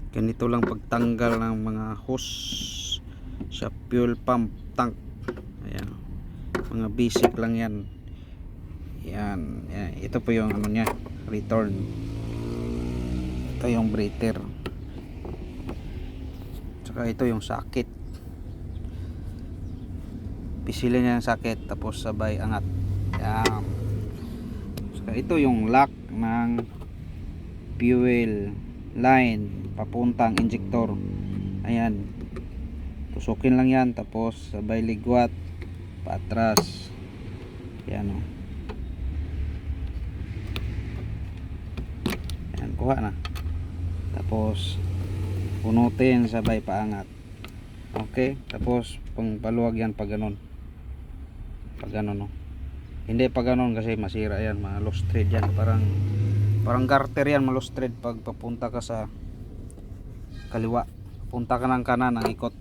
Ganito lang pagtanggal ng mga hose sa fuel pump tank. Ayan, mga basic lang yan. Yan, yan. Ito po yung ano nya, return. Ito yung breather, tsaka ito yung socket. Pisilin niya yung socket tapos sabay angat. Yan. Tsaka ito yung lock ng fuel line papuntang injector. Ayan, tusukin lang yan tapos sabay ligwat paatras. Yan o. Yan, kuha na. Tapos punutin sabay paangat. Okay, tapos pang paluwag yan pag ganun. Pag ganun, no. Hindi pag ganun kasi masira yan, mga lost thread yan. Parang garter yan, mga lost thread pag papunta ka sa kaliwa. Punta ka ng kanan ang ikot.